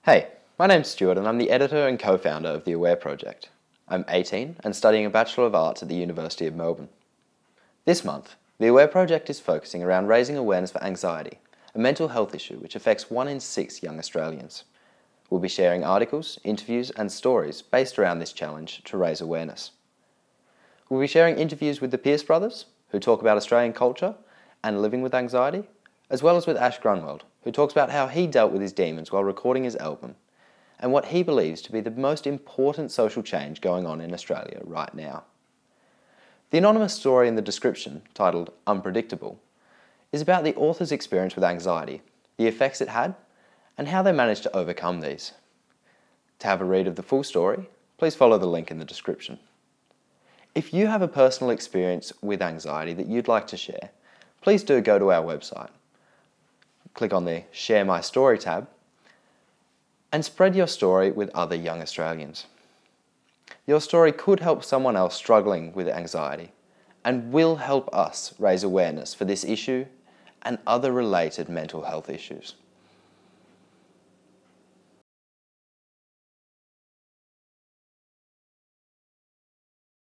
Hey, my name's Stuart and I'm the editor and co-founder of the Aware Project. I'm 18 and studying a Bachelor of Arts at the University of Melbourne. This month, the Aware Project is focusing around raising awareness for anxiety, a mental health issue which affects 1 in 6 young Australians. We'll be sharing articles, interviews and stories based around this challenge to raise awareness. We'll be sharing interviews with the Pierce brothers, who talk about Australian culture and living with anxiety, as well as with Ash Grunwald, who talks about how he dealt with his demons while recording his album, and what he believes to be the most important social change going on in Australia right now. The anonymous story in the description, titled Unpredictable, is about the author's experience with anxiety, the effects it had, and how they managed to overcome these. To have a read of the full story, please follow the link in the description. If you have a personal experience with anxiety that you'd like to share, please do go to our website. Click on the Share My Story tab and spread your story with other young Australians. Your story could help someone else struggling with anxiety and will help us raise awareness for this issue and other related mental health issues.